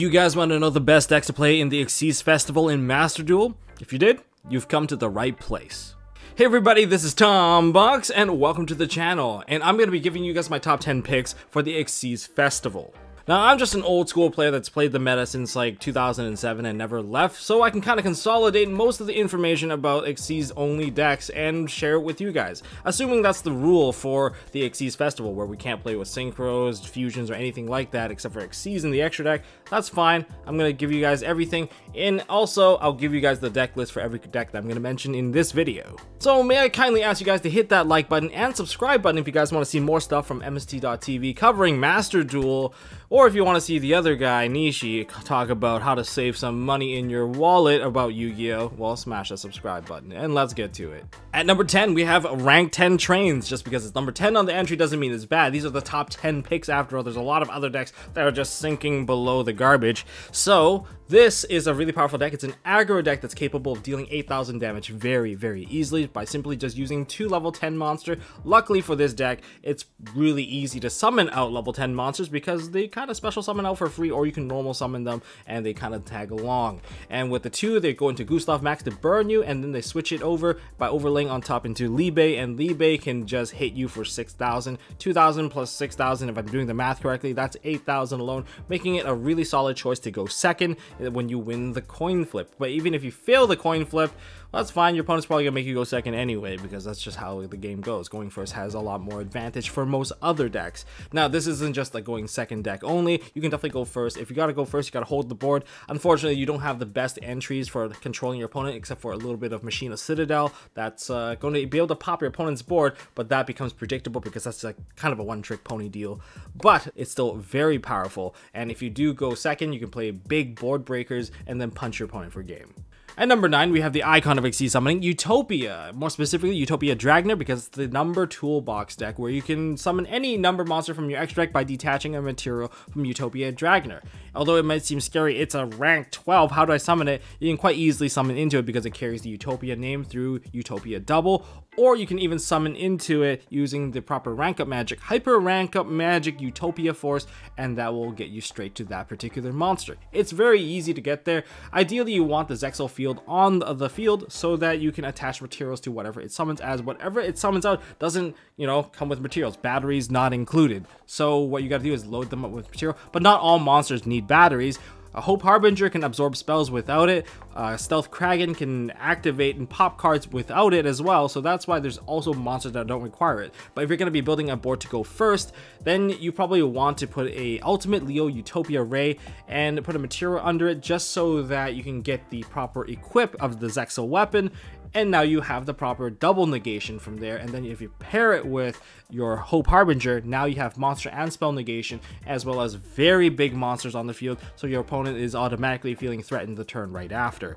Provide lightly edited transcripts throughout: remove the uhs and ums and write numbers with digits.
You guys want to know the best decks to play in the XYZ Festival in Master Duel? If you did, you've come to the right place. Hey everybody, this is Tombox, and welcome to the channel, and I'm going to be giving you guys my top 10 picks for the XYZ Festival. Now, I'm just an old school player that's played the meta since like 2007 and never left, so I can kind of consolidate most of the information about XYZ only decks and share it with you guys. Assuming that's the rule for the XYZ Festival, where we can't play with synchros, fusions, or anything like that except for XYZ in the extra deck, that's fine. I'm going to give you guys everything, and also I'll give you guys the deck list for every deck that I'm going to mention in this video. So may I kindly ask you guys to hit that like button and subscribe button if you guys want to see more stuff from MST.TV covering Master Duel, or if you want to see the other guy, Nishi, talk about how to save some money in your wallet about Yu-Gi-Oh! Well, smash that subscribe button, and let's get to it. At number 10, we have rank 10 trains. Just because it's number 10 on the entry doesn't mean it's bad. These are the top 10 picks after all. There's a lot of other decks that are just sinking below the garbage. So, this is a really powerful deck. It's an aggro deck that's capable of dealing 8,000 damage very, very easily by simply just using 2 level 10 monster. Luckily for this deck, it's really easy to summon out level 10 monsters because they kind of special summon out for free, or you can normal summon them and they kind of tag along. And with the 2, they go into Gustav Max to burn you, and then they switch it over by overlaying on top into Libe, and Libe can just hit you for 6,000. 2,000 plus 6,000, if I'm doing the math correctly, that's 8,000 alone, making it a really solid choice to go second when you win the coin flip. But even if you fail the coin flip, well, that's fine. Your opponent's probably gonna make you go second anyway, because that's just how the game goes. Going first has a lot more advantage for most other decks. Now, this isn't just like going second deck only. You can definitely go first. If you gotta go first, you gotta hold the board. Unfortunately, you don't have the best entries for controlling your opponent, except for a little bit of Machina Citadel. That's going to be able to pop your opponent's board, but that becomes predictable because that's like kind of a one-trick pony deal. But it's still very powerful, and if you do go second, you can play big board breakers and then punch your opponent for game. At number 9, we have the icon of XYZ summoning, Utopia. More specifically, Utopia Dragner, because it's the number toolbox deck where you can summon any number monster from your extra deck by detaching a material from Utopia Dragner. Although it might seem scary, it's a rank 12. How do I summon it? You can quite easily summon into it because it carries the Utopia name through Utopia Double, or you can even summon into it using the proper rank up magic, Hyper Rank Up Magic Utopia Force, and that will get you straight to that particular monster. It's very easy to get there. Ideally, you want the Zexal field on the field so that you can attach materials to whatever it summons, as whatever it summons out doesn't, come with materials, batteries not included. So what you gotta do is load them up with material, but not all monsters need batteries. A Hope Harbinger can absorb spells without it. Stealth Kraken can activate and pop cards without it as well, so that's why there's also monsters that don't require it. But if you're going to be building a board to go first, then you probably want to put a Ultimate Leo Utopia Ray and put a material under it just so that you can get the proper equip of the Zexal weapon. And now you have the proper double negation from there, and then if you pair it with your Hope Harbinger, now you have monster and spell negation, as well as very big monsters on the field, so your opponent is automatically feeling threatened the turn right after.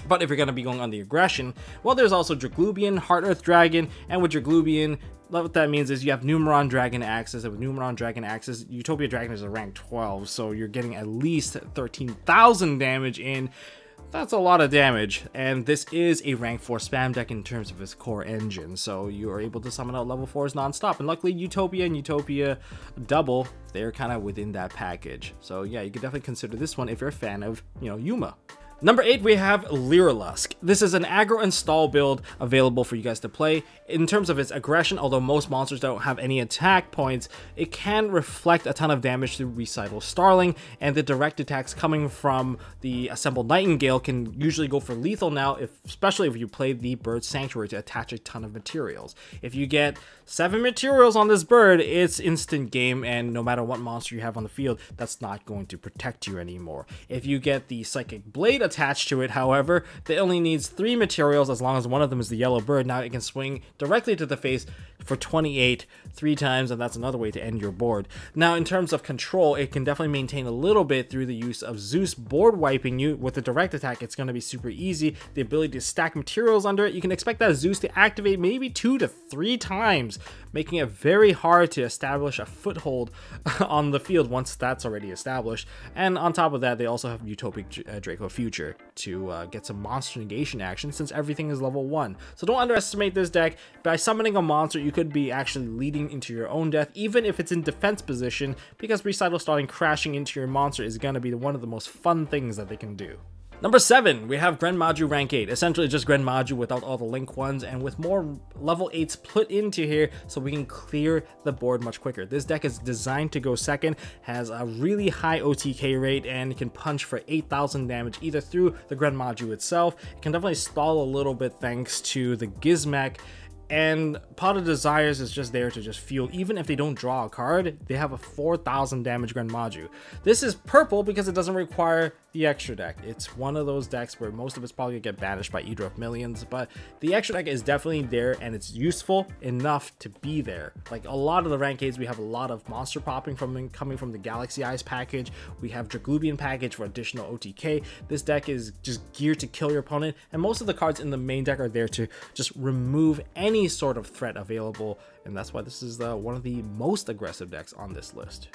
But if you're going to be going on the aggression, well, there's also Draglubian, Heart Earth Dragon, and with Draglubian, what that means is you have Numeron Dragon Axis, and with Numeron Dragon Axis, Utopia Dragon is a rank 12, so you're getting at least 13,000 damage in. That's a lot of damage, and this is a rank 4 spam deck in terms of its core engine, so you are able to summon out level 4s non-stop, and luckily Utopia and Utopia Double, they're kind of within that package. So yeah, you could definitely consider this one if you're a fan of, Yuma. Number 8, we have Lyrilusk. This is an aggro and stall build available for you guys to play. In terms of its aggression, although most monsters don't have any attack points, it can reflect a ton of damage through Recital Starling, and the direct attacks coming from the Assembled Nightingale can usually go for lethal now, especially if you play the Bird Sanctuary to attach a ton of materials. If you get 7 materials on this bird, it's instant game, and no matter what monster you have on the field, that's not going to protect you anymore. If you get the Psychic Blade attached to it, however, it only needs 3 materials as long as one of them is the yellow bird. Now it can swing directly to the face for 28 3 times, and that's another way to end your board. Now, in terms of control, it can definitely maintain a little bit through the use of Zeus board wiping you. With the direct attack, it's going to be super easy. The ability to stack materials under it, you can expect that Zeus to activate maybe 2 to 3 times, making it very hard to establish a foothold on the field once that's already established. And on top of that, they also have Utopic Draco Future. future to get some monster negation action, since everything is level 1. So don't underestimate this deck. By summoning a monster, you could be actually leading into your own death, even if it's in defense position, because Recital starting crashing into your monster is going to be one of the most fun things that they can do. Number 7, we have Grenmaju rank 8, essentially just Grenmaju without all the link ones and with more level 8s put into here so we can clear the board much quicker. This deck is designed to go second, has a really high OTK rate, and can punch for 8,000 damage either through the Grenmaju itself. It can definitely stall a little bit thanks to the Gizmek, and Pot of Desires is just there to just fuel. Even if they don't draw a card, they have a 4,000 damage Grenmaju. This is purple because it doesn't require the extra deck. It's one of those decks where most of it's probably gonna get banished by Eater of Millions, but the extra deck is definitely there and it's useful enough to be there. Like a lot of the rank 8s, we have a lot of monster popping coming from the Galaxy Eyes package. We have Draglubian package for additional OTK. This deck is just geared to kill your opponent, and most of the cards in the main deck are there to just remove any sort of threat available, and that's why this is one of the most aggressive decks on this list.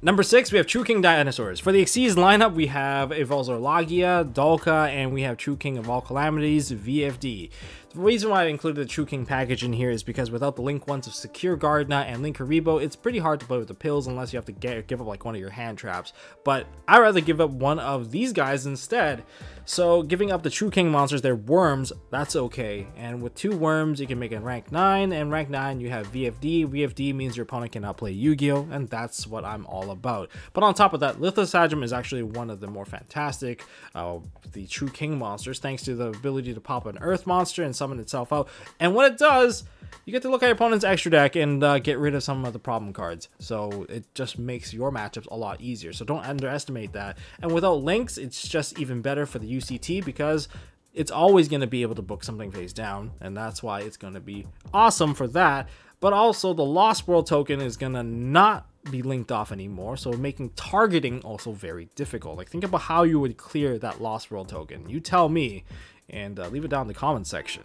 Number 6, we have True King Dinosaurs. For the Xyz lineup, we have Evolzorlagia, Dolka, and we have True King of All Calamities, VFD. The reason why I included the True King package in here is because without the link ones of Secure Gardna and Linkuriboh, it's pretty hard to play with the pills unless you have to give up like one of your hand traps. But I'd rather give up one of these guys instead. So giving up the True King monsters, they're worms, that's okay. And with 2 worms, you can make it rank 9, and rank 9 you have VFD. VFD means your opponent cannot play Yu-Gi-Oh, and that's what I'm all about. But on top of that, Lithosagem is actually one of the more fantastic, the True King monsters, thanks to the ability to pop an Earth monster and summon itself out. And when it does, you get to look at your opponent's extra deck and get rid of some of the problem cards. So it just makes your matchups a lot easier. So don't underestimate that. And without links, it's just even better for the UCT because it's always going to be able to book something face down. And that's why it's going to be awesome for that. But also the Lost World token is going to not be linked off anymore, so making targeting also very difficult. Like think about how you would clear that Lost World token. You tell me, and leave it down in the comments section.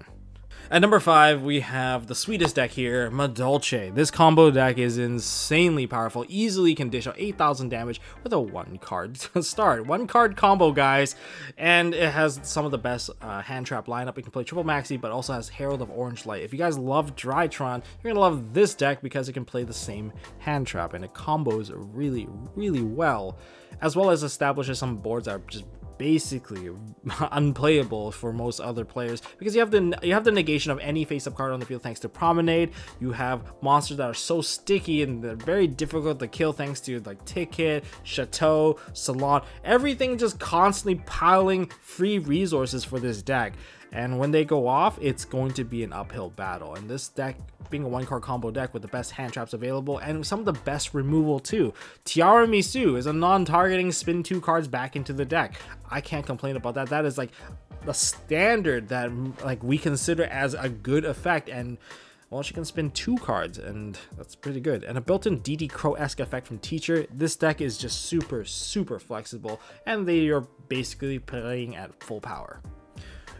At number 5, we have the sweetest deck here, Madolche. This combo deck is insanely powerful, easily can dish out 8,000 damage with a 1-card start. 1-card combo, guys, and it has some of the best hand trap lineup. It can play triple maxi, but also has Herald of Orange Light. If you guys love Drytron, you're gonna love this deck because it can play the same hand trap, and it combos really, really well, as well as establishes some boards that are just basically unplayable for most other players because you have the negation of any face-up card on the field thanks to Promenade. You have monsters that are so sticky and they're very difficult to kill thanks to like Ticket, Chateau, Salon, everything just constantly piling free resources for this deck. And when they go off, it's going to be an uphill battle. And this deck, being a 1-card combo deck with the best hand traps available and some of the best removal too. Tiara Misu is a non-targeting spin 2 cards back into the deck. I can't complain about that. That is like the standard that like we consider as a good effect, and well, she can spin 2 cards, and that's pretty good. And a built-in DD Crow-esque effect from Teacher. This deck is just super flexible, and they are basically playing at full power.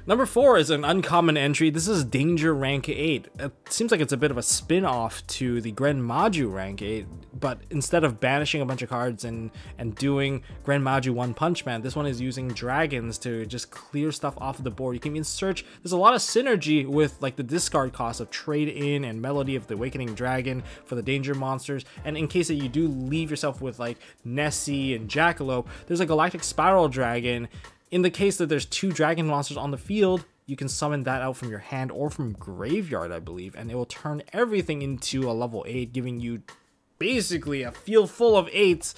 Number 4 is an uncommon entry. This is Danger rank 8. It seems like it's a bit of a spin-off to the Grenmaju rank 8, but instead of banishing a bunch of cards and doing Grenmaju One Punch Man, this one is using dragons to just clear stuff off of the board. You can even search. There's a lot of synergy with like the discard cost of Trade In and Melody of the Awakening Dragon for the Danger monsters. And in case that you do leave yourself with like Nessie and Jackalope, there's a Galactic Spiral Dragon. In the case that there's 2 dragon monsters on the field, you can summon that out from your hand or from graveyard, I believe, and it will turn everything into a level 8, giving you basically a field full of 8s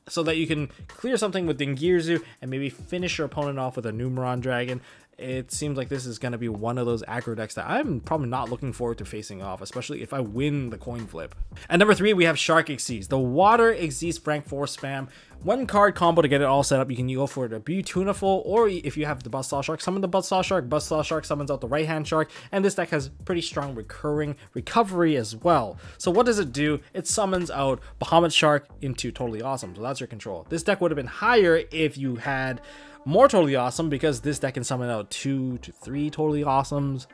so that you can clear something with Dingirzu and maybe finish your opponent off with a Numeron Dragon. It seems like this is going to be one of those aggro decks that I'm probably not looking forward to facing off, especially if I win the coin flip. At number 3, we have Shark Xyz, the Water Xyz Frank 4 spam. 1-card combo to get it all set up. You can go for it a Beautiful, or if you have the Buzzsaw Shark, summon the Buzzsaw Shark. Buzzsaw Shark summons out the right-hand shark, and this deck has pretty strong recurring recovery as well. So what does it do? It summons out Bahamut Shark into Totally Awesome, so that's your control. This deck would have been higher if you had more Totally Awesome, because this deck can summon out 2 to 3 Totally Awesomes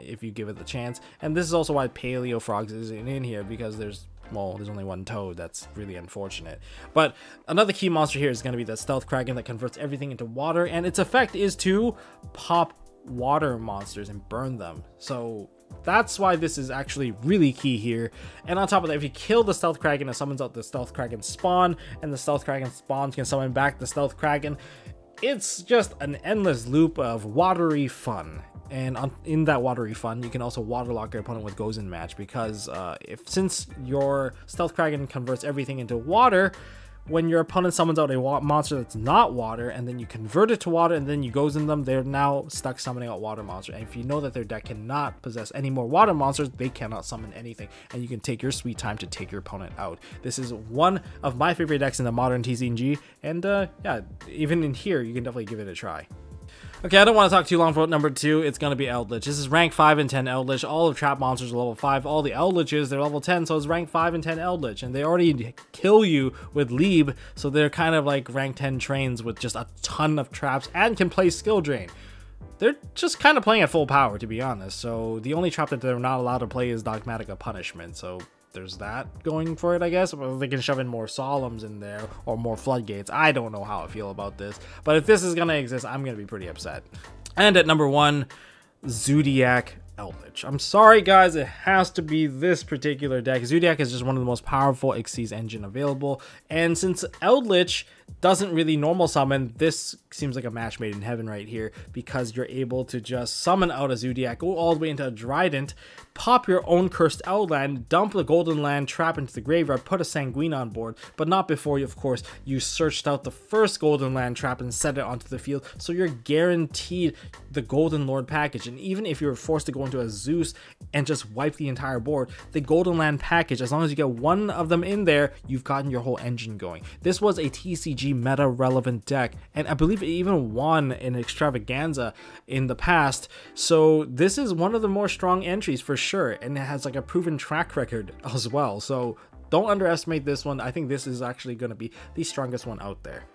if you give it the chance. And this is also why Paleo Frogs isn't in here, because there's well, there's only one toad. That's really unfortunate. But another key monster here is going to be the Stealth Kraken that converts everything into water, and its effect is to pop water monsters and burn them. So that's why this is actually really key here. And on top of that, if you kill the Stealth Kraken, it summons out the Stealth Kraken spawn, and the Stealth Kraken spawn can summon back the Stealth Kraken. It's just an endless loop of watery fun. And in that watery fun, you can also waterlock your opponent with Gozen Match, because since your Stealth Kraken converts everything into water, when your opponent summons out a monster that's not water, and then you convert it to water, and then you Gozen them, they're now stuck summoning out water monster. And if you know that their deck cannot possess any more water monsters, they cannot summon anything, and you can take your sweet time to take your opponent out. This is one of my favorite decks in the modern TCG, and yeah, even in here, you can definitely give it a try. Okay, I don't want to talk too long for number 2. It's going to be Eldritch. This is rank 5 and 10 Eldritch. All of trap monsters are level 5. All the Eldritches, they're level 10, so it's rank 5 and 10 Eldritch. And they already kill you with Leeb, so they're kind of like rank 10 trains with just a ton of traps and can play Skill Drain. They're just kind of playing at full power, to be honest. So the only trap that they're not allowed to play is Dogmatic Punishment. So there's that going for it, I guess. They can shove in more Solemns in there or more Floodgates. I don't know how I feel about this, but if this is gonna exist, I'm gonna be pretty upset. And at number 1, Zoodiac Eldritch. I'm sorry guys, it has to be this particular deck. Zoodiac is just one of the most powerful Xyz engine available, and since Eldritch doesn't really normal summon, this seems like a match made in heaven right here, because you're able to just summon out a Zoodiac, go all the way into a Trident, pop your own Cursed Outland, dump the Golden Land trap into the graveyard, put a Sanguine on board, but not before you, of course, you searched out the first Golden Land trap and set it onto the field, so you're guaranteed the Golden Lord package. And even if you're forced to go into a Zeus and just wipe the entire board, the Golden Land package, as long as you get one of them in there, you've gotten your whole engine going. This was a TCG meta relevant deck, and I believe it even won an extravaganza in the past, so this is one of the more strong entries for sure, and it has like a proven track record as well, so don't underestimate this one. I think this is actually going to be the strongest one out there.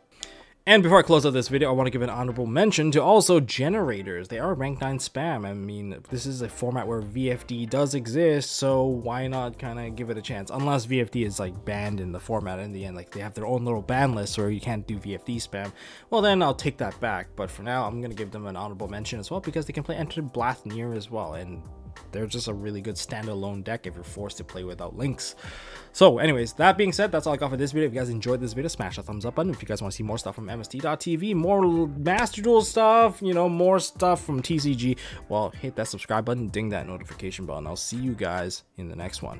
And before I close out this video, I want to give an honorable mention to also generators. They are rank 9 spam. I mean, this is a format where VFD does exist, so why not kind of give it a chance? Unless VFD is like banned in the format in the end, like they have their own little ban list where you can't do VFD spam. Well, then I'll take that back. But for now, I'm going to give them an honorable mention as well, because they can play Enter Blathnir as well, and they're just a really good standalone deck if you're forced to play without links. So anyways, that being said, that's all I got for this video. If you guys enjoyed this video, smash the thumbs up button. If you guys want to see more stuff from MST.TV, more Master Duel stuff, you know, more stuff from TCG, well, hit that subscribe button, ding that notification bell, and I'll see you guys in the next one.